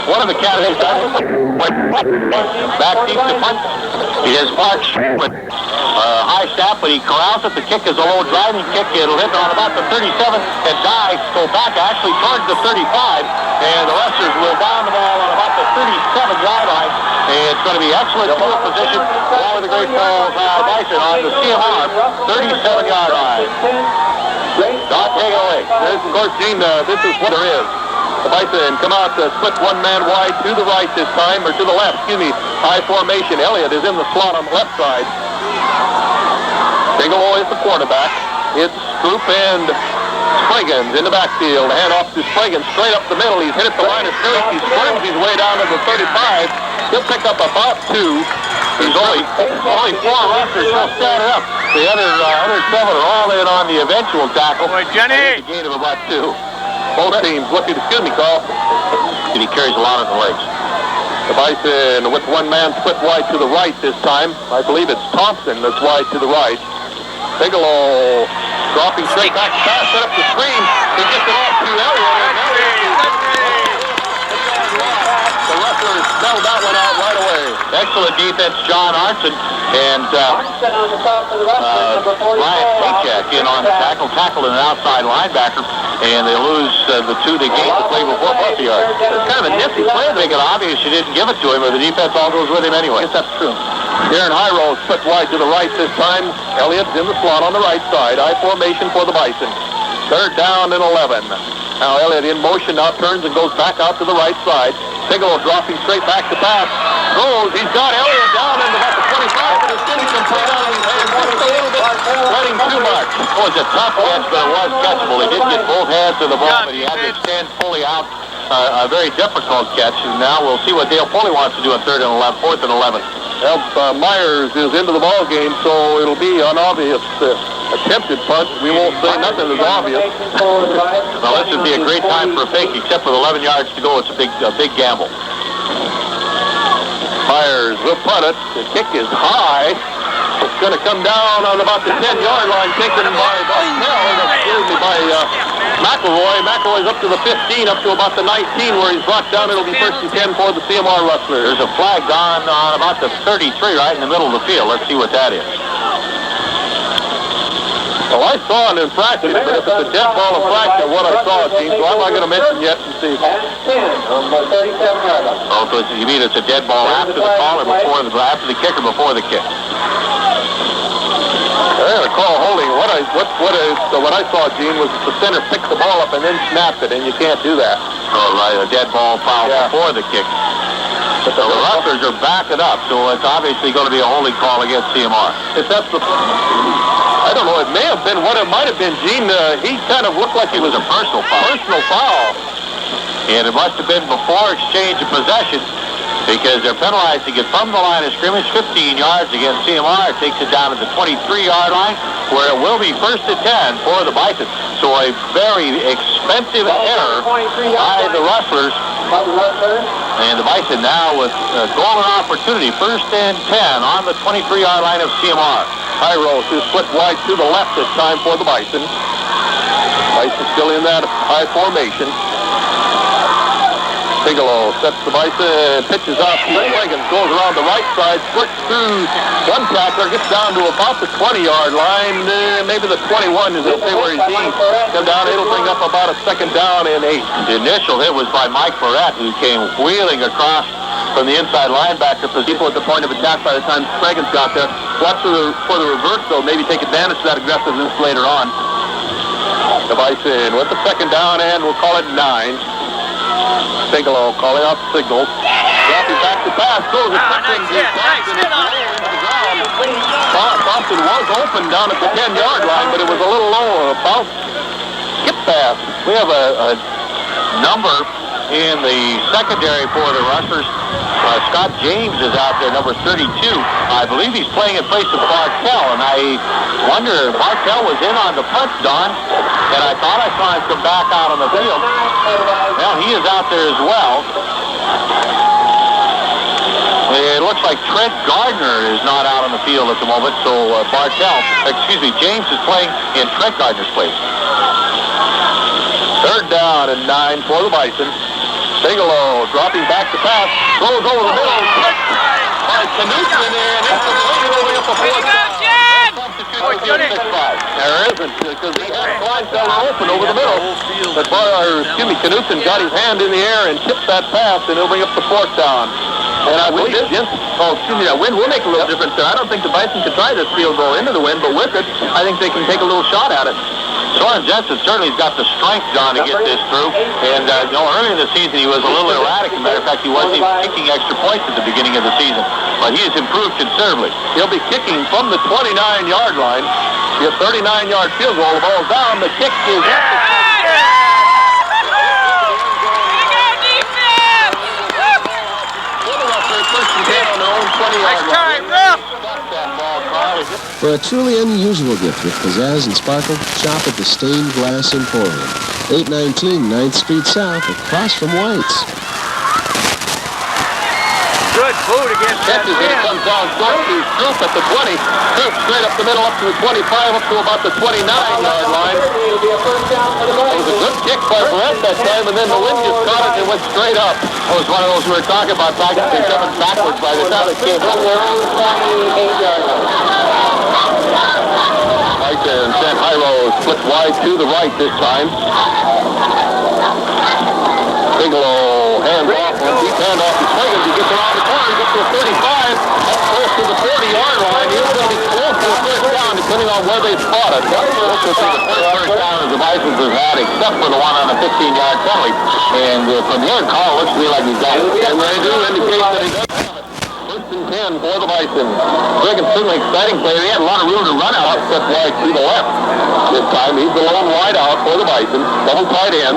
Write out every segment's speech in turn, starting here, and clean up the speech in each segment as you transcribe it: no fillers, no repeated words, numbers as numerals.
One of the candidates back deep to punt. He has marched with high snap, but he corrals it. The kick is a low driving kick. It'll hit on about the 37 and die. Go back actually towards the 35, and the Rustlers will down the ball on about the 37-yard line. And it's going to be excellent field position for the Great Falls Bison on the CMR 37-yard line. Don, take it away. Of course, Gene, this is what there is. The Bison come out, split one man wide to the right this time, or to the left, excuse me. High formation. Elliott is in the slot on the left side. Bigelow is the quarterback. It's Stroop and Spraggins in the backfield. Hand off to Spraggins straight up the middle. He's hit at the line of scrimmage. He springs his way down to the 35. He'll pick up about 2. There's only 4 Rustlers still standing up. The other 7 are all in on the eventual tackle. Boy, Jenny! A gain of about 2. Both teams looking, excuse me, Carl. And he carries a lot of the legs. The Bison with one man split wide to the right this time. I believe it's Thompson that's wide to the right. Bigelow dropping straight back pass, set up the screen. He gets it off to Elliott. The Rustlers smelled that one out right away. Excellent defense, John Arnson. And Ryan Paycheck in on the tackle an outside linebacker, and they lose the 2 they gained to play before Buffy yard. It's kind of a nifty play. Make it obvious you didn't give it to him, or the defense all goes with him anyway. Yes, that's true. Darren Hyro split wide to the right this time. Elliott's in the slot on the right side. High formation for the Bison. 3rd down and 11. Now Elliott in motion now turns and goes back out to the right side. Bigelow dropping straight back to pass. Throws. He's got Elliott down into about the 25, but it's incomplete out of his hand. Just a little bit letting too much. It was a tough catch, but it was catchable. He did get both hands to the ball, but he had to stand fully out. A very difficult catch. And now we'll see what Dale Foley wants to do on 4th and 11. Well, Myers is into the ball game, so it'll be an obvious attempted punt. We won't say nothing is obvious. Well, this would be a great time for a fake, except with 11 yards to go. It's a big gamble. Myers will punt it. The kick is high. It's going to come down on about the 10-yard line, taken by McElroy. McElroy's up to the 15, up to about the 19, where he's brought down. It'll be 1st and 10 for the CMR Rustlers. There's a flag on about the 33, right in the middle of the field. Let's see what that is. Well, I saw it in practice, but if it's a dead ball in practice, what I saw, Gene, so I'm not going to mention yet and see. Oh, so you mean it's a dead ball after the call or after the kick or before the kick? They're going to call holding. What I saw, Gene, was the center picked the ball up and then snapped it, and you can't do that. Oh, right, a dead ball foul before the kick. So the Rustlers are backing up, so it's obviously going to be a holding call against CMR. If that's the... I don't know, it may have been what it might have been, Gene. He kind of looked like he was a personal foul. Personal foul. And it must have been before exchange of possession, because they're penalizing it from the line of scrimmage, 15 yards against CMR. It takes it down to the 23-yard line, where it will be 1st and 10 for the Bison. So a very expensive error by the Rustlers. And the Bison now with a golden opportunity, 1st and 10 on the 23-yard line of CMR. Hyros is split wide to the left this time for the Bison. Bison still in that high formation. Bigelow sets the Bison, pitches out to Spraggins, goes around the right side, splits through one tackler, gets down to about the 20-yard line, maybe the 21 is they'll say where he's being. Come down, it'll bring up about a 2nd down and 8. The initial hit was by Mike Barrett, who came wheeling across from the inside linebacker position at the point of attack by the time Spraggins got there. Watch for the reverse, though. Maybe take advantage of that aggressiveness later on. The Bison with the 2nd down, and we'll call it 9. Bigelow calling out signals. Dropping back to pass. Throws it quickly into the ground. Boston was open down at the 10-yard line, but it was a little low. About skip pass. We have a number in the secondary for the Rustlers. Scott James is out there, number 32. I believe he's playing in place of Bartell, and I wonder if Bartell was in on the punt, Don, and I thought I saw him come back out on the field. Well, he is out there as well. It looks like Trent Gardner is not out on the field at the moment, so James is playing in Trent Gardner's place. 3rd down and 9 for the Bison. Bigelow dropping back to pass. Throws over the middle. Knutson and it's going up the fourth down. There isn't, because he had Kleinfelder open over the middle. But Knutson got his hand in the air and tipped that pass, and he'll bring up the fourth down. And I believe that wind will make a little difference there. I don't think the Bison could try this field goal into the wind, but with it, I think they can take a little shot at it. Soren Jensen certainly has got the strength, John, to get this through. And, earlier in the season, he was a little erratic. As a matter of fact, he wasn't even kicking extra points at the beginning of the season. But he has improved considerably. He'll be kicking from the 29-yard line. He has 39-yard field goal. The ball's down. The kick is first and 10 on their own 20-yard line. For a truly unusual gift with pizzazz and sparkle, shop at the Stained Glass Emporium, 819 9th Street South, across from White's. Good food against that catches it, comes down short to Stroop at the 20. Stroop straight up the middle, up to the 25, up to about the 29-yard line. It was a good kick by Brett that time, and then the wind just caught it and went straight up. It was one of those we were talking about, coming backwards by the time it came up. Right there, and sent Hyro split wide to the right this time. Bigelow hands off, deep hand off to Swiggins. He gets around the corner, he gets to the 35, close to the 40-yard line. He's going to be close to the first down, depending on where they spot it. This will be the first down as the Bisons have had, except for the one on the 15-yard penalty. And from here, Carl looks to me like he's got it. And they do indicate that he does have it. First and 10 for the Bison. Swiggins, certainly exciting player. He had a lot of room to run out. Step wide to the left. This time he's the lone wide out for the Bison. Double tight end.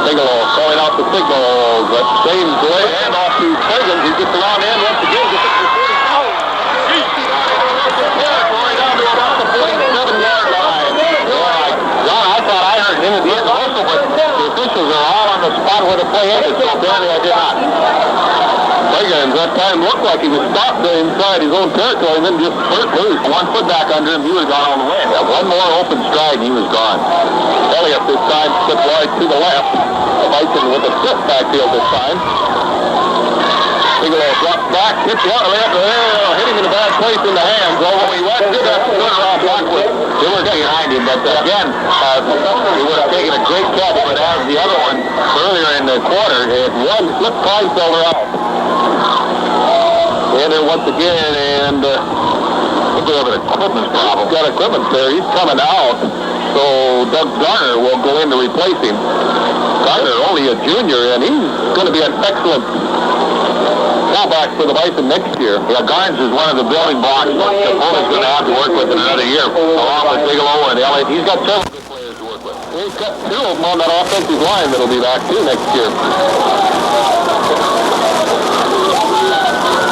Bigelow calling out the signals. That same delay hand off to Swiggins. He gets around in once again. Gets up to the 40. Going down to about the 47-yard line. John, I thought I heard him at the end also, but the officials are all on the spot where the play ended, so apparently I did not. Swiggins that time looked like he was stopped inside his own territory and then just hurt loose. 1 foot back under him, he would have gone all the way. Yeah, one more open stride and he was gone. Elliott this time slipped wide to the left. The Bison with a split backfield this time. Bigelow drops back, hits the Elliott, hit him in a bad place in the hands. Although he went to the turnaround backward. They were behind him, but again, he would have taken a great catch, but as the other one earlier in the quarter, it one flipped Kleinfelder out. And there once again, and we have an equipment problem. Got equipment there. He's coming out, so Doug Garner will go in to replace him. Garner, only a junior, and he's going to be an excellent fullback for the Bison next year. Yeah, Garnes is one of the building blocks that Polish going to have to work with in another year, along with Bigelow and Elliott. He's got several good players to work with. He's got 2 of them on that offensive line that'll be back too next year.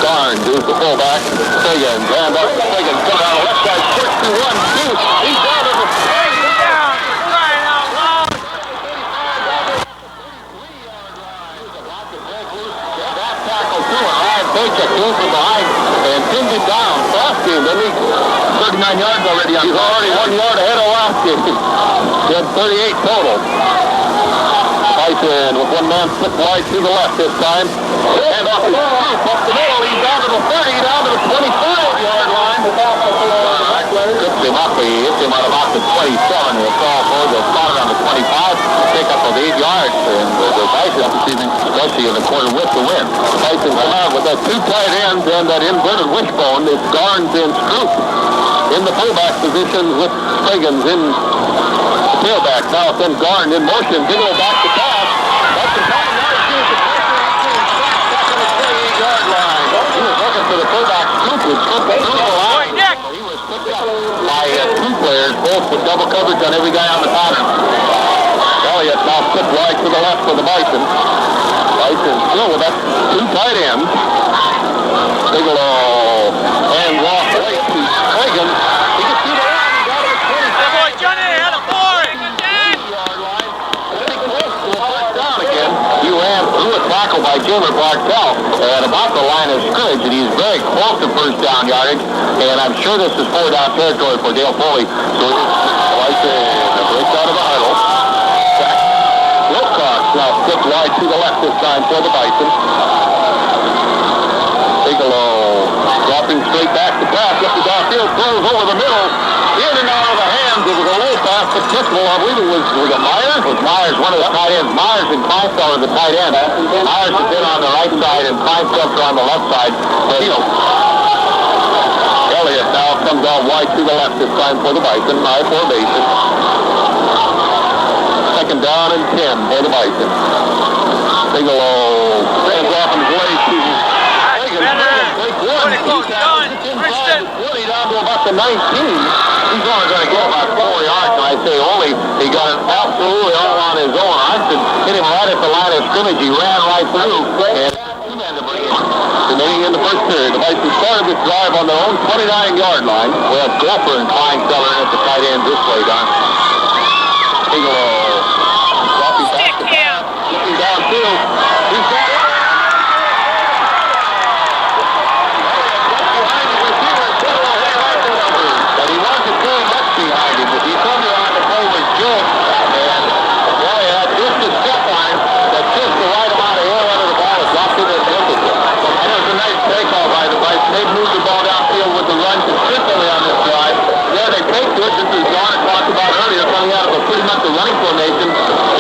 Garnes is the fullback. Swiggins, and up Swiggins, coming down the left side, 61-2. He's down to the That tackle too, and Ryan Paycheck came from behind and pinned him down. last game, didn't he? 39 yards already. He's already 1 yard ahead of last game. He had 38 total. Bison with one man split wide to the left this time. And off his scoop, up the middle, he's down to the 30, down to the 25-yard line. Trips him up, he hits him at about the 27. He'll call for the spot on the 25, pick up of 8 yards, and the Bison receiving, especially in the quarter with the win. Bison come out with that 2 tight ends and that inverted wishbone. It's Garnes and Stroop in the fullback positions with Swiggins in the tailback. Now it's then Garnes in motion. Bigelow back to pass. That's the time. Now he's doing the pressure back on the 28-yard line. He was looking for the fullback. Stroop was flipping through the line. He was picked up by 2 players, both with double coverage on every guy on the pattern. Elliott now split wide to the left for the Bison. Bison still with that 2 tight ends. Bigelow and walk right to Swiggins. He gets through the line. He's out of the 20. Good boy, Johnny. Had a boy. 30-yard line. Getting close to the first down again. He ran through a tackle by Jimmer Bartell at about the line of scrimmage, and he's very close to first down yardage, and I'm sure this is 4 down territory for Dale Foley. So Bison breaks out of the huddle. Wilcox now split wide to the left this time for the Bison. Bigelow dropping straight back to pass up the downfield, throws over the middle, in and out of the hands. It was a low pass, but Kissel, I believe it was Myers? It was Myers, one of the tight ends. Myers and Kleinfelder, the tight end. Myers has been on the right side and Kleinfelder on the left side. Elliott now comes out wide to the left this time for the Bison. High formation. Second down and 10 for the Bison. Bigelow stands off and plays to Pretty close, John. Princeton. 20 down to about the 19. He's only going to get about 4 yards, and I say only. He got it absolutely all on his own. Hudson hit him right at the line of scrimmage. He ran right through. And remaining in the first period, the Bison started this drive on their own 29-yard line. We have Gopher and Kleinfelder at the tight end this way, Don. Bigelow dropping back to pass, looking downfield. He's got it. But he wasn't too much behind him. The defender on the play was good. And boy, had just a step line that just the right amount of air under the ball is dropped in his wicket. That was a nice takeoff by the Bison. They've moved the ball downfield with the run consistently on this drive. There they take to it, just as John had talked about earlier, coming out of a pretty much a running formation,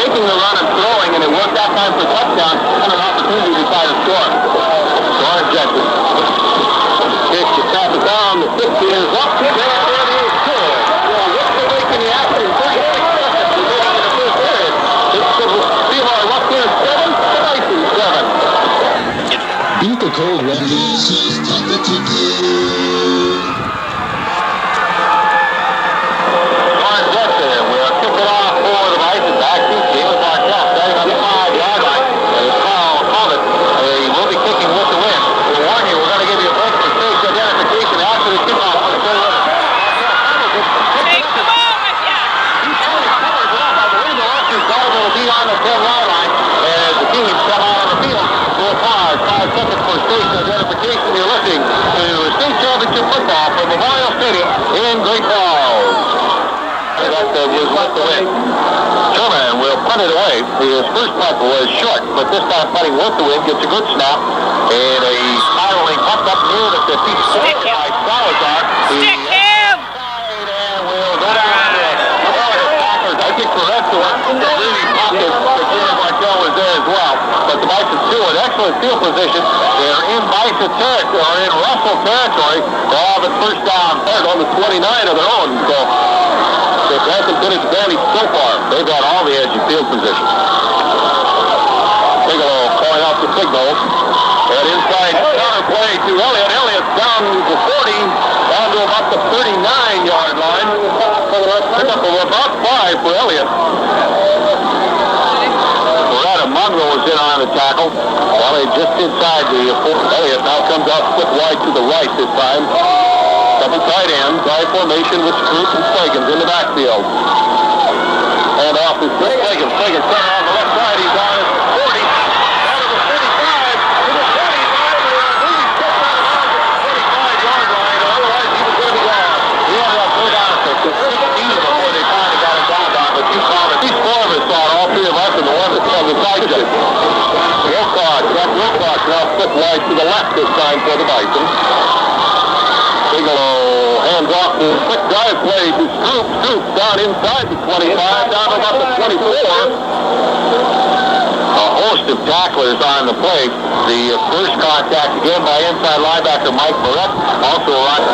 taking the run and throwing, and it worked that time for touchdown and an opportunity to try to score. John Jackson. Kick to tap it down. The 50 is up. There it is. Good. Well, what's the making the action? 36 seconds to go into the first period. It's the CMR Rustlers 7, the Bison 7. Beat the cold weather. Identification. You're listening to State Championship football from Memorial Stadium in Great Falls. That was with the win. Sherman will punt it away. His first punt was short, but this time punting with the wind gets a good snap and a spiraling punt up near the 50. Stick him. By Salazar. Stick him. And we'll go down there. I think the rest of us really pocket. Markel was there as well. But the Bison still in excellent field position. They're in Bison territory, or in Russell territory. They'll have it first down, third on the 29 of their own. So it hasn't been advantage so far. They've got all the edge in field position. Bigelow calling out the signal. And inside counter play to Elliott. Elliott's down to 40, down to about the 39-yard line. Pick up of about 5 for Elliott. Munro was in on the tackle. While he just inside the Elliott now comes out split wide to the right this time. Double tight end, drive formation with Scroop and Flagans in the backfield. And off is Flagans. Flagans center on the left side. He's on his 40. Down to the 35. To the 20. Moving quick down the 25-yard line. Otherwise, he was going to be gone. He ended up going down to 16 before they finally got him down. But you saw that these 4 of us saw it, all 3 of us, and the one that's on the side check. Wilcox now split wide to the left this time for the Bison. Bigelow hands off the quick drive play to Scroop. Scroop down inside the 25, down to about the 24. A host of tacklers on the play. The first contact again by inside linebacker Mike Barrett. Also around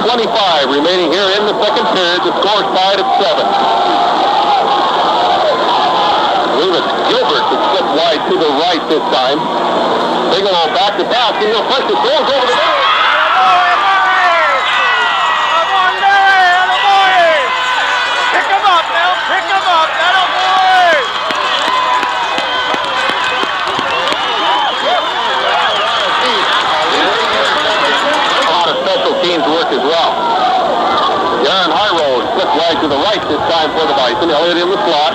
10:25 remaining here in the second period. The score tied at 7. I believe it's Gilbert that slipped wide to the right this time. Bigelow back to pass. He'll push it. Goes over the middle. Pick him up now. Pick him up. That'll boy. A lot of special teams work as well. Darren Highroad slipped wide to the right this time for the Bison. Elliott in the slot.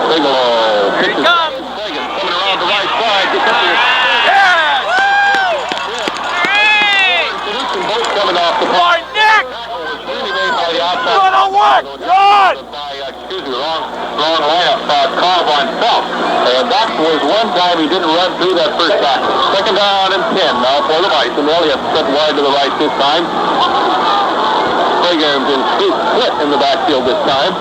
Bigelow. Here he comes. Coming around the right side. Gets up the long lineup, Carl on Phelps. And that was one time he didn't run through that first tackle. Second down and 10 now for the Bison. Elliott set wide to the right this time. Sprague's in split in the backfield this time.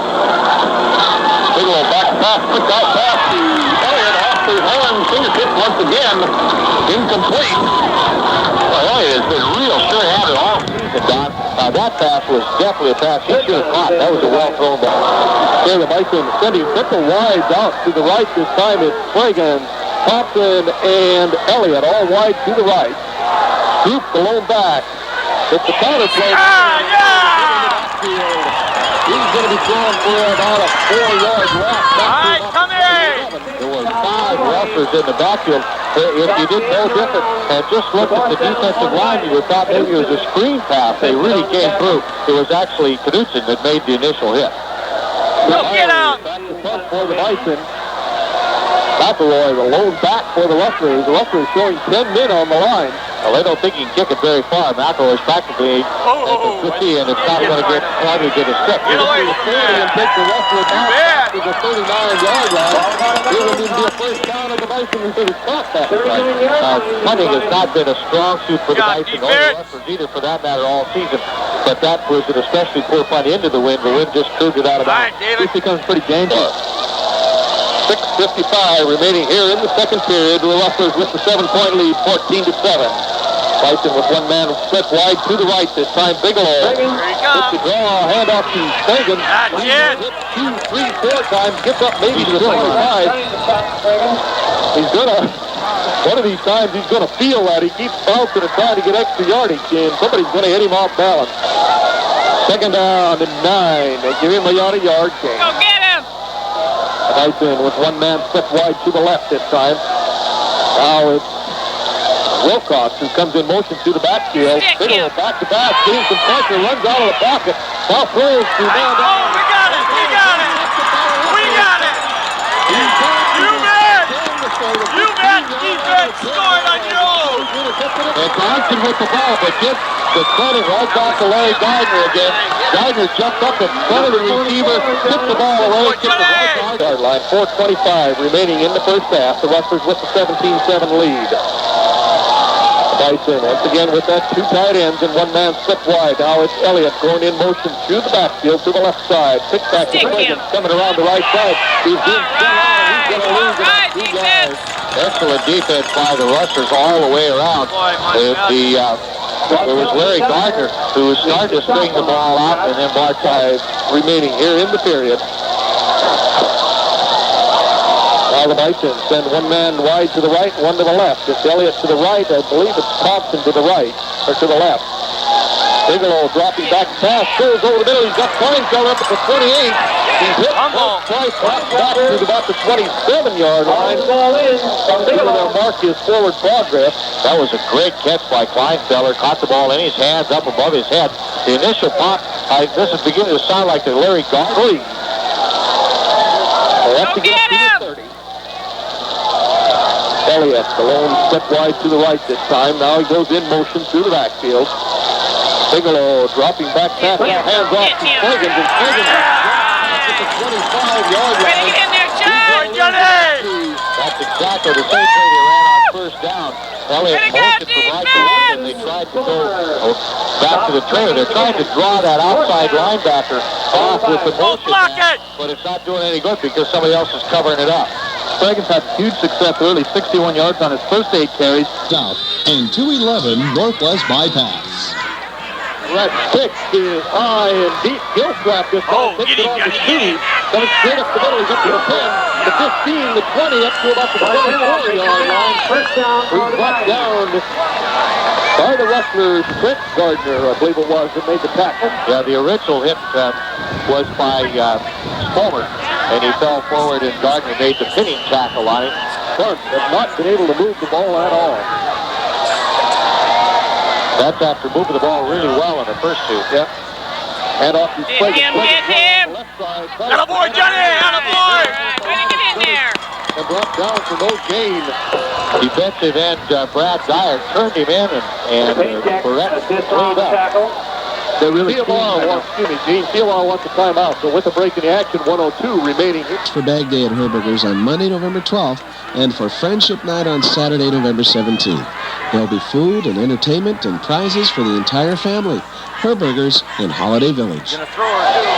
Bigelow back pass, quick out pass to Elliott off the horn fingertip once again. Incomplete. Well, Elliott has been real sure-handed all season, Don. That pass was definitely a pass he should have caught. That was a well-thrown ball. There the Bison sending simple wide out to the right this time. It's Sprague, Thompson, and Elliott all wide to the right. Scoop the lone back. It's the counter play. He's going to be throwing for about a 4-yard loss. All right, come here. There were 5 Rustlers in the backfield. If you didn't know different and just looked at the defensive line, you would have thought maybe it was a screen pass. They really came through. It was actually Knudsen that made the initial hit. Go get out. Back to punt for the Bison. McElroy, the lone back for the Rustlers. The Rustlers showing 10 men on the line. Well, they don't think he can kick it very far. McElroy's practically at the 50, and it's not going to get probably to the stick. Get away from And take the Rustlers back to the 39-yard line. It would need to be a first down of the Bison until he caught that. Punting has not been a strong suit for the Bison or the defense. Rustlers either, for that matter, all season. But that was an especially poor punt into the wind. The wind just curved it out of All bounds. right, David. This becomes pretty dangerous. 6:55 remaining here in the second period. The Rustlers with the 7-point lead, 14-7. Bison with one man split wide to the right this time. Bigelow. Here you Gets the go. draw, hand off to Sprague. That's it. 2, 3, 4 times. Gets up maybe to the 25. He's gonna. One of these times he's gonna feel that he keeps bouncing and trying to get extra yardage, and somebody's gonna hit him off balance. Second down and 9. They give him a yard gain. Go get him. Bison with one man split wide to the left this time. Now it's Wilcox who comes in motion to the backfield. Bigelow back to back, getting some pressure, runs out of the pocket. Now throws to man down. Oh, we got it. We got it. We got it. You bet defense scored on your own. And Johnson with the ball, but gets the credit right back to Larry Gardner again. Gardner jumped up in front of the receiver, tipped the ball away, kicked the right Yard line, 4:25 remaining in the first half. The Rustlers with the 17-7 lead. Bison once again with that 2 tight ends and one man split wide. Now it's Elliott going in motion to the backfield to the left side. Pick back to Sprague coming around the right side. He's being still on. He's going to lose it 2 yards. Excellent defense by the Rustlers all the way around. It was Larry Gardner who was starting to string the ball out, and then Bart 5 remaining here in the period. Now the Bison send one man wide to the right, one to the left. It's Elliott to the right. I believe it's Thompson to the right, or to the left. Bigelow dropping back pass, goes over the middle. He's got Kleinfeld up at the 28. He's hit twice, back to about the 27-yard line. They'll mark his forward progress. That was a great catch by Kleinfelder. Caught the ball in his hands up above his head. The initial pop, this is beginning to sound like the Larry Gardner. Go get him. Elliott, the lone split wide to the right this time. Now he goes in motion to the backfield. Bigelow dropping back pass, hands off to Sprague, and Sprague at the 25-yard line. Ready to get in there, John. That's exactly the same way they ran on first down. Elliott motioned from right to left, and they tried to go back to the trailer. They're trying to draw that outside linebacker off with the motion, but it's not doing any good because somebody else is covering it up. Sprague's had huge success early, 61 yards on his first 8 carries. South and 211 Northwest Bypass. That 6 is high and deep. Gilstrap just takes it on the 2. Coming straight up the middle. He's up to the 10, the 15, the 20, up to about the 24-yard line. He's brought down by the Rustlers. Trent Gardner, I believe it was, that made the tackle. Yeah, the original hit was by Spomer, and he fell forward, and Gardner made the pinning tackle on him. Clark has not been able to move the ball at all. That's after moving the ball really well in the first 2. Yep. Hand off to Sprague. Get him. Attaboy, Johnny. Attaboy. Way to get in there. And brought down for no gain. Defensive end Brad Dyer turned him in, and Barrett cleaned up. They're really CMR wants to climb out. So with a break in the action, 102 remaining. For Bag Day at Herberger's on Monday, November 12th, and for Friendship Night on Saturday, November 17th. There'll be food and entertainment and prizes for the entire family. Herberger's in Holiday Village.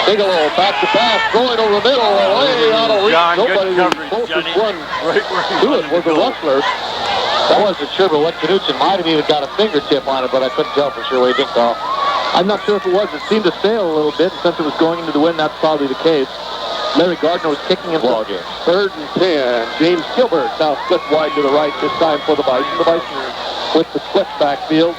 Bigelow back to pass, going over the middle, way out of reach. Nobody was closest one to it was a Rustler. I wasn't sure, but what Knudsen might have even got a fingertip on it, but I couldn't tell for sure what he did call. I'm not sure if it was. It seemed to sail a little bit. Since it was going into the wind, that's probably the case. Larry Gardner was kicking him ball game. 3rd and 10. James Gilbert now split wide to the right this time for the Bison. The Bison with the split backfield.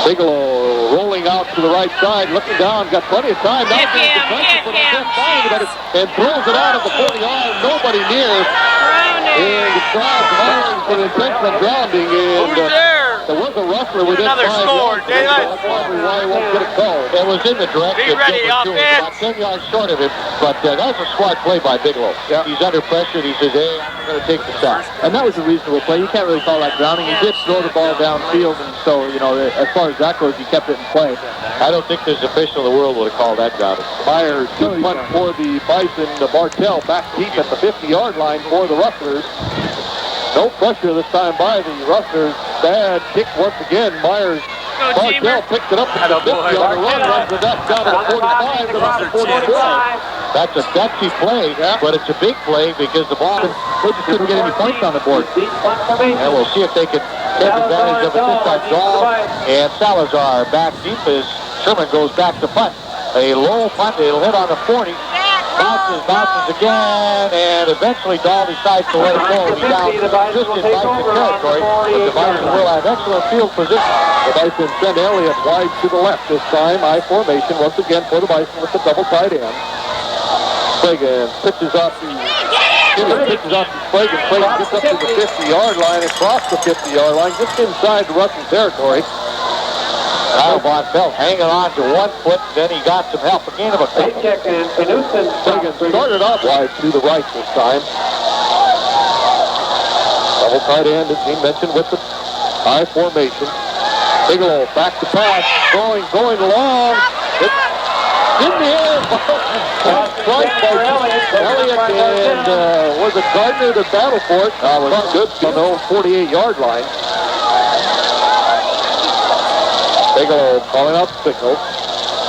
Bigelow rolling out to the right side, looking down, got plenty of time. Now getting defensive for the fifth time, and throws it out of the 40-yard. Nobody near. And the crowd calling for the intentional grounding. And there was a Rustler within 5 score, yards. That's probably why he won't get a call. It was in the direction Be ready, of Gilbert, offense. about 10 yards short of him, but that was a smart play by Bigelow. Yeah. He's under pressure, and he says, hey, I'm going to take the sack. And that was a reasonable play. You can't really call that grounding. He did throw the ball downfield, and so, you know, as far as that goes, he kept it in play. I don't think there's an official in the world would have called that grounding. Myers, good punt for the Bison. Bartell back deep at the 50-yard line for the Rustlers. No pressure this time by the Rustlers. Bad kick once again. Myers. Bartell picked it up at the 50 on the run, runs the duck down to the 45, and up to 44. That's a gutsy play, but it's a big play because the ball, they just couldn't get any points on the board. And we'll see if they can take advantage of it this time. Dahl and Salazar back deep as Sherman goes back to punt. A low punt, it'll hit on the 40. Bounces again, and eventually Dahl decides to let it go. He's down just in Bison territory, but the Bison will have excellent field position. The Bison send Elliott wide to the left this time. I formation once again for the Bison with the double tight end. Spragan pitches off the Spragan. Spragan gets up to the 50-yard line, across the 50-yard line, just inside the Russian territory. Kyle Von Pelt hanging on to 1 foot, then he got some help again of a couple. Spragan started off wide to the right this time. Double tight end, as he mentioned, with the high formation. Bigelow back to pass, going long. It's in the air. Strike by Elliott, and was it Gardner that battled for it? Was good on the own 48-yard line. Bigelow calling out the signal.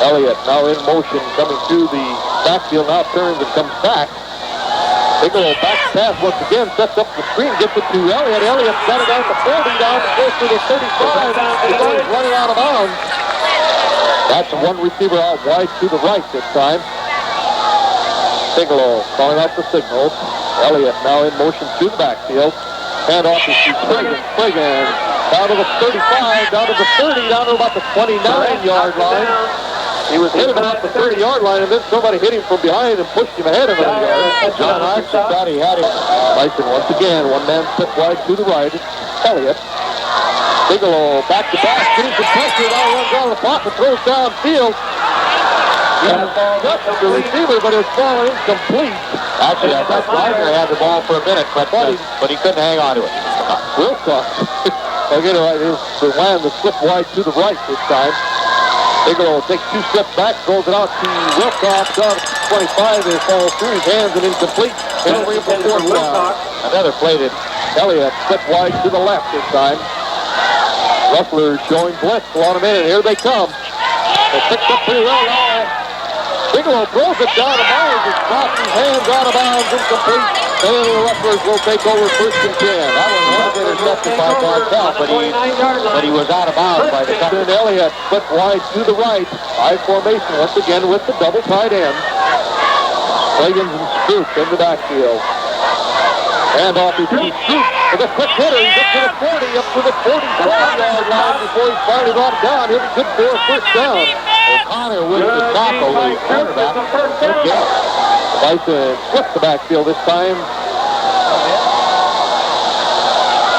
Elliott now in motion, coming through the backfield, now turns and comes back. Bigelow back pass once again, sets up the screen, gets it to Elliott. Elliott's got it down to 40, down close to the 35. He's running out of bounds. That's one receiver out wide to the right this time. Bigelow calling out the signal. Elliott now in motion to the backfield. Hand off to Spragan. Spragan down to the 35, down to the 30, down to about the 29-yard line. He was hit about the 30-yard line, and then somebody hit him from behind and pushed him ahead of him. John Hodgson thought he had him. Bison once again, one man split wide to the right. Elliott. Bigelow back to back, getting some pressure, now runs out of the pocket, throws downfield. That's the receiver, but it's falling incomplete. Actually, I thought Gardner had the ball for a minute, but he couldn't hang on to it. Wilcox. Again, the land the slip wide to the right this time. Bigelow takes 2 steps back, throws it out to Wilcox down to 25. It falls through his hands and incomplete. Penalty for 4th down. Another play that Elliott slip wide to the left this time. Rustlers showing blitz. On a minute. Here they come. They picked up pretty well now. Bigelow throws it down to Myers. It's dropped his hands out of bounds, incomplete. And then the Rustlers will take over 1st and 10. That was intercepted by Bartell, but he was out of bounds by the time. And Elliott split wide to the right. High formation once again with the double tight end. Spragan and Stroop in the backfield. Hand off to Stroop with a quick hitter. He's up to the 40, up to the 44-yard line before he's finally brought down. He'll be good for a 1st down. O'Connor with the tackle, the quarterback. Good game. Bison flips the backfield this time.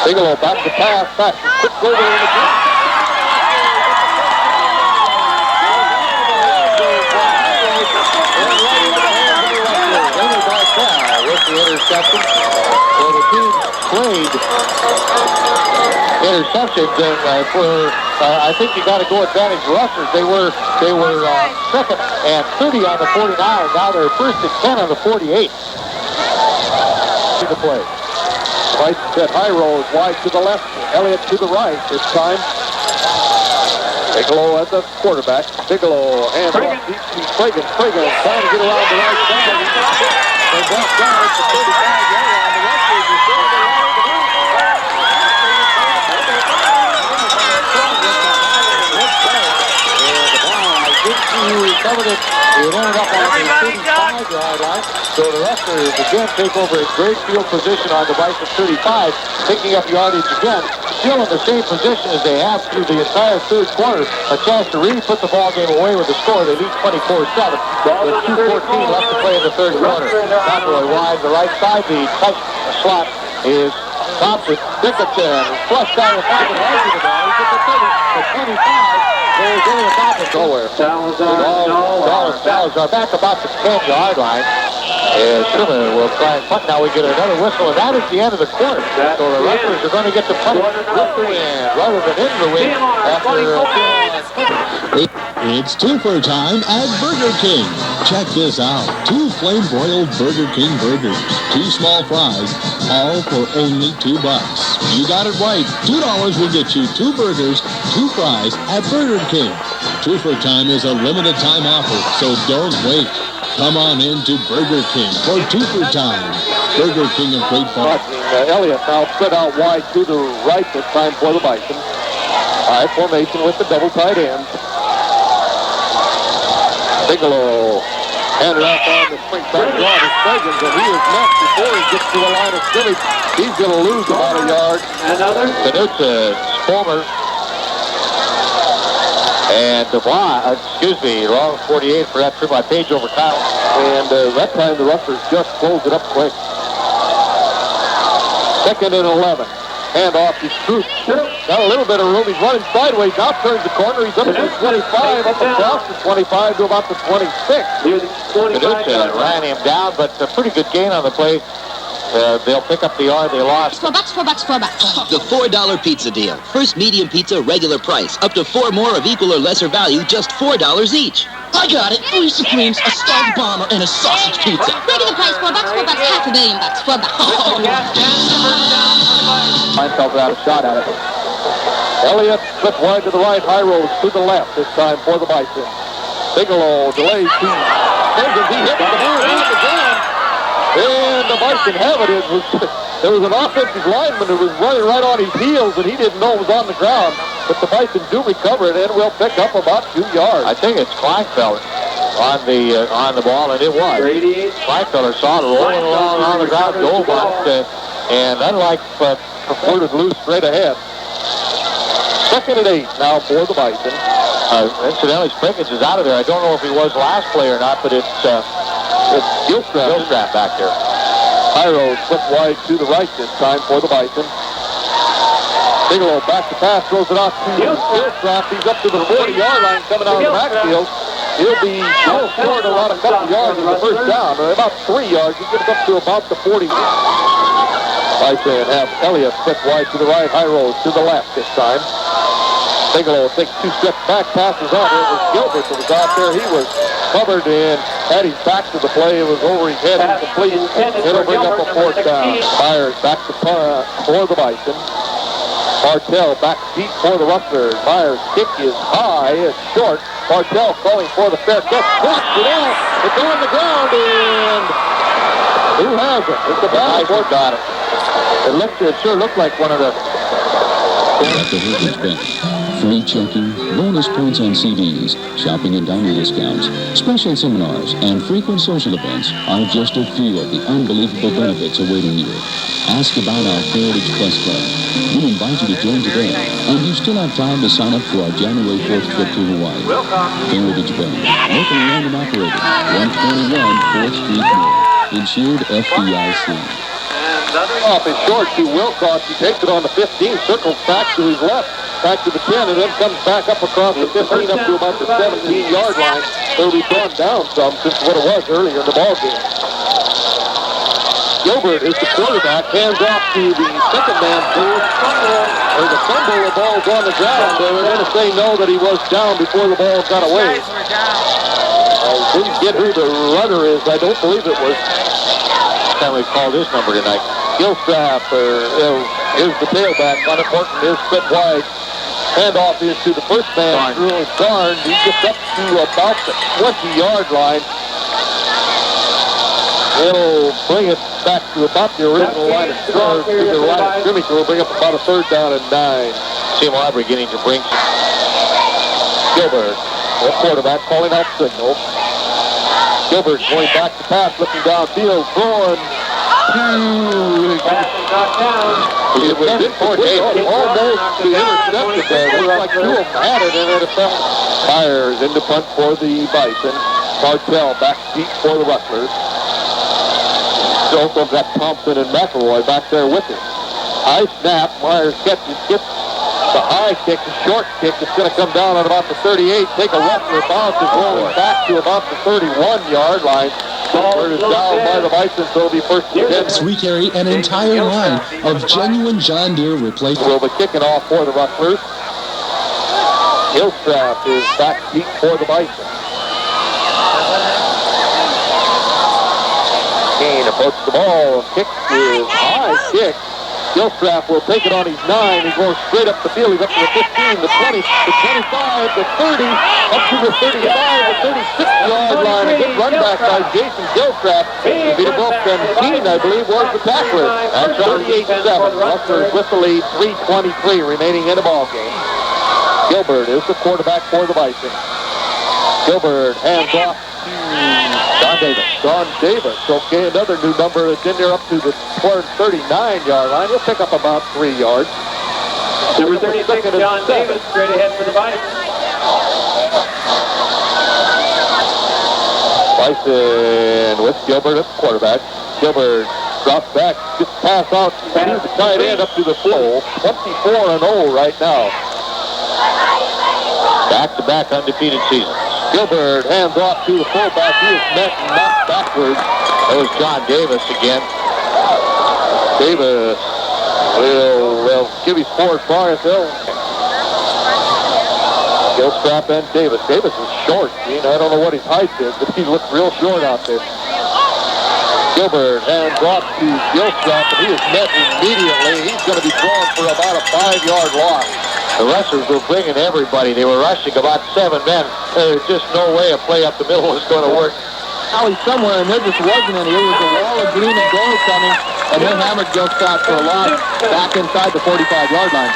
Bigelow back to pass, quick over in the field. With the interception. So the team played interceptions, and for I think you got to go advantage Rustlers. They were second and 30 on the 49. Now they're first and 10 on the 48. To play. Bison set high rolls wide to the left. Elliott to the right this time. Bigelow as the quarterback. Bigelow and Friggin trying to get around the right side. They brought down at the 35-yard line. The Rustlers are still in the line. He recovered it. It ended up on the 35-yard line. So the Rustlers again take over a great field position on the Bison 35, picking up yardage again. Still in the same position as they have through the entire third quarter. A chance to really put the ball game away with the score. They lead 24-7 with 2:14 left to play in the third quarter. McElroy wide the right side. The tight slot is Thompson. Dickinson flushed down the top of the edge of the ball. He's at the 30, the 25. Goes over the top of nowhere. Salazar back about the 10-yard line. And Schumann will try and punt. Now we get another whistle, and that is the end of the quarter. So the Rustlers are going to get the punt with the wind rather than in the wind after It's twofer time at Burger King. Check this out. 2 flame-broiled Burger King burgers, 2 small fries, all for only $2. You got it right. $2 will get you 2 burgers, 2 fries at Burger King. Twofer time is a limited time offer, so don't wait. Come on in to Burger King for twofer time. Burger King of Great Falls. Elliott now spread out wide to the right this time for the Bison. High formation with the double tight ends. Bigelow handed off on the spring back draw to Spriggins, and he is met before he gets to the line of scrimmage. He's going to lose about a yard. Danuta, Spomer, and wrong 48 for that trip by Page over Kyle. And that time the Rustlers just closed it up quick. 2nd and 11. Hand off to Stroop. Got a little bit of room. He's running sideways. Now turns the corner. He's up to the 25, up across the 25 to about the 26. Danuta ran him down, but a pretty good gain on the play. They'll pick up the yard they lost. $4. The $4 pizza deal. First medium pizza, regular price. Up to 4 more of equal or lesser value, just $4 each. I got it. 3 Supremes, a stuffed bomber, and a sausage pizza. Regular price, $4. $500,000, $4. Feinfeld out a shot at it. Elliott split wide to the right, high rolls to the left this time for the Bison. Bigelow delays. He hit the ball on the ground. And the Bison have it. There was an offensive lineman who was running right on his heels, and he didn't know it was on the ground. But the Bison do recover it, and will pick up about 2 yards. I think it's Kleinfelder on the ball, and it was. Kleinfelder saw it rolling along on the ground, goal box, and unlike Floated loose straight ahead. 2nd and 8 now for the Bison. Incidentally, Spriggins is out of there. I don't know if he was last play or not, but it's Gilstrap back there. Hyro split wide to the right this time for the Bison. Bigelow back to pass, throws it off to Gilstrap. He's up to the 40-yard line coming out of the backfield. He'll be well short around a couple yards of the first down, or about 3 yards. He gets up to about the 40. Bison have Elliott split wide to the right, high rolls to the left this time. Bigelow takes 2 steps back, passes out. It was Gilbert that was out there. He was covered and had his back to the play. It was over his head, incomplete. It'll bring up a 4th down. Myers back to for the Bison. Bartell back deep for the Rustlers. Myers' kick is high, it's short. Bartell calling for the fair catch. Blocks it out. It's on the ground, and who has it? It's the Bison got it. It sure looked like one of the... At the Heritage Bank, free checking, bonus points on CDs, shopping and dining discounts, special seminars, and frequent social events are just a few of the unbelievable benefits awaiting you. Ask about our Heritage Plus Club. We invite you to join today, and you still have time to sign up for our January 4th trip to Hawaii. Heritage Bank, locally owned and operated, 121 4th Street North, insured FDIC. Off is short to Wilcox. He takes it on the 15, circles back to his left, back to the 10, and then comes back up across the 15 up to about the 17-yard line. It'll be gone down some since what it was earlier in the ball game. Gilbert is the quarterback, hands off to the second man, the fumble, the ball's on the ground. They were going to say no, that he was down before the ball got away. I didn't get who the runner is. I don't believe it was. Time we called his number tonight. Gilstrap is the tailback. Unimportant is split wide. Handoff is to the first man, Garn. He gets up to about the 20-yard line. It'll bring it back to about the original line of scrimmage. We'll bring up about a 3rd down and 9. CMR beginning to bring. Gilbert, the quarterback, calling out signal. Gilbert going back to pass, looking downfield, throwing. It was almost intercepted there. It looked like two of them had it, and it fell. Fires into punt for the Bison. Martell back deep for the Rustlers. Also got Thompson and McElroy back there with him. High snap. Myers gets the high kick, the short kick. It's going to come down at about the 38. Take a Rustler bounce. Is rolling back to about the 31-yard line. Ball is down by the Bison, so it'll be first and 10. We carry an entire line of genuine John Deere replacement. Will be kicking off for the Rustlers. Gilstrap is back deep for the Bison. Kane approaches the ball. Kick is high kick. Gilstrap will take it on his 9. He goes straight up the field. He's up to the 15, the 20, the 25, the 30, up to the 35, the 36-yard line. A good run back by Jason Gilstrap. Beat him off 17, I believe, was the tackler. At 38-7. Rustlers with the lead, 3:23 remaining in the ball game. Gilbert is the quarterback for the Bison. Gilbert hands off to Don Davis. Okay, another new number that's in there up to the 39-yard line. He'll pick up about 3 yards. Number 36, John Davis, straight ahead for the Bison. Bison with Gilbert at the quarterback. Gilbert drops back, gets pass out to the tight end up to the full. 24-0 right now. Back-to-back undefeated seasons. Gilbert hands off to the fullback. He is met and knocked backwards. That was John Davis again. Davis will give his forward far as he'll. Gilstrap and Davis. Davis is short, Gene. I don't know what his height is, but he looks real short out there. Gilbert hands off to Gilstrap, and he is met immediately. He's going to be thrown for about a 5-yard loss. The Rustlers were bringing everybody. They were rushing about 7 men. There's just no way a play up the middle was going to work. Alley somewhere, and there just wasn't any. It was a wall of green and gold coming, and then hammered Gilstrap for a loss back inside the 45-yard line.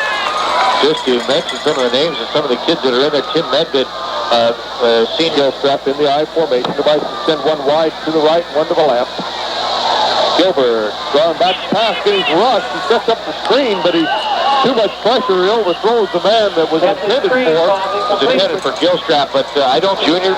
Just to mention some of the names of some of the kids that are in there. Tim Medved, senior. Gilstrap in the I formation. The Bison send one wide to the right, one to the left. Gilbert drawing back the pass, getting rushed. He sets up the screen, but he's too much pressure. He overthrows the man that was intended for. Was intended for Gilstrap, but I don't. Junior.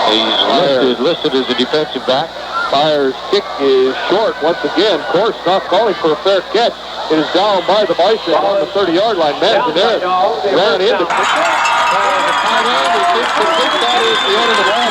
He's listed as a defensive back. Fires kick is short once again. Course not calling for a fair catch. It is down by the Bison on the 30-yard line. Manzanares ran into. The tight end who thinks that is the end of the ball.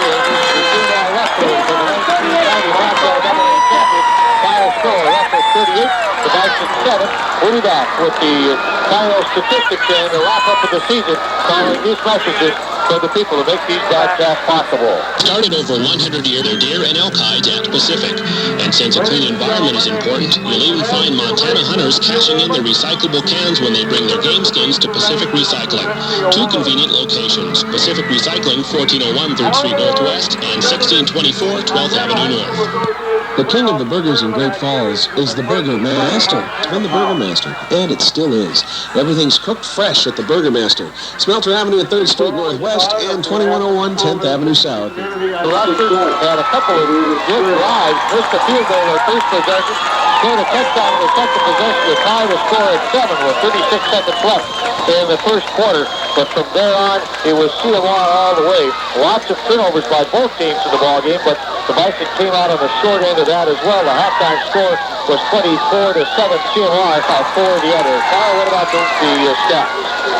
Final score, Rustlers 38, the Bison 7. We'll be back with the final statistics and the wrap-up of the season following these messages for the people to make these broadcasts possible. Started over 100 years their deer and elk hides at Pacific. And since a clean environment is important, you'll even find Montana hunters cashing in their recyclable cans when they bring their game skins to Pacific Recycling. 2 convenient locations, Pacific Recycling, 1401 3rd Street Northwest and 1624 12th Avenue North. The king of the burgers in Great Falls is the Burger Master. It's been the Burger Master, and it still is. Everything's cooked fresh at the Burger Master. Smelter Avenue at 3rd Street Northwest and 2101 10th Avenue South. The Rustlers had a couple of good drives. Missed a field goal their first possession. Scored a touchdown in the second possession to tie the score at 7 with 36 seconds left in the first quarter. But from there on, it was CMR all the way. Lots of turnovers by both teams in the ballgame, but the Bison came out on the short end of that as well. The halftime score was 24-7. CMR for the other. Kyle, what about the stats?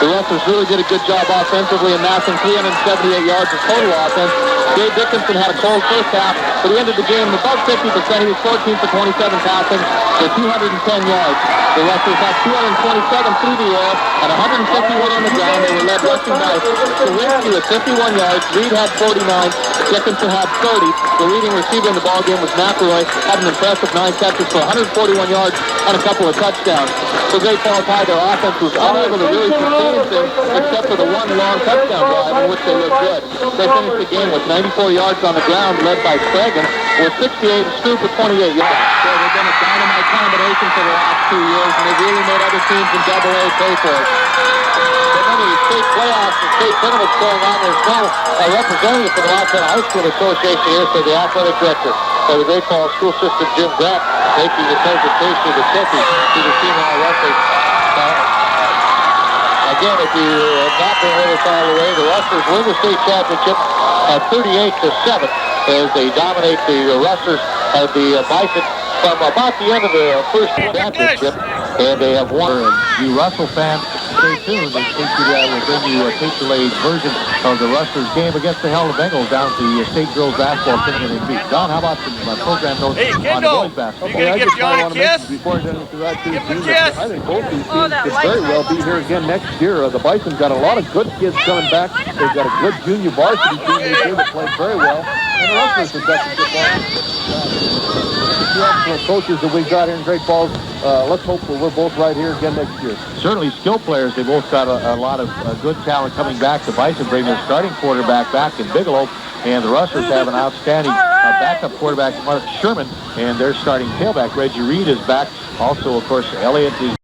The Rustlers really did a good job offensively, amassing 378 yards of total offense. Dave Dickinson had a cold first half. But he ended the game above 50%. He was 14 for 27 passing for 210 yards. The Rustlers had 227 through the air and 151 on the ground. They were led rushing by Sawinski with 51 yards. Reed had 49. Dickinson had 30. The leading receiver in the ballgame was McElroy. Had an impressive 9 catches for 141 yards and a couple of touchdowns. For Great Falls High, their offense was unable to really sustain things except for the one long touchdown drive in which they looked good. They finished the game with 94 yards on the ground, led by Spragan, with 68 and Stroop with 28 yards. So they've been a dynamite combination for the last 2 years, and they've really made other teams in Double-A pay for it. But many state playoffs and state tournaments going on. There's no representative for the Montana High School Association here, so the athletic director for the Great Falls School System, Jim Grant, making the presentation of the trophy to the CMR Rustlers. Again, if you have not been with us all the way, the Rustlers win the state championship at 38-7 as they dominate the Rustlers of the Bison from about the end of the first championship, and they have won. You Russell fans, stay tuned. They take you will bring you a tape-delayed version of the Rustlers game against the Helena Bengals down at the State Girls Basketball Tournament in Beach. Don, how about some program notes on the boys basketball? You gonna give John a kiss? Before I get into that, Give him a kiss. I think both these teams could very well be here again next year. The Bison's got a lot of good kids coming back. They've got a good junior varsity team this year that played very well. And the Rustlers have got some good ball. Excellent coaches that we've got here in Great Falls. Let's hope we're both right here again next year. Certainly skill players. They both got a lot of good talent coming back. The Bison bring their starting quarterback back in Bigelow, and the Rustlers have an outstanding backup quarterback, Mark Sherman, and their starting tailback, Reggie Reed, is back. Also, of course, Elliott is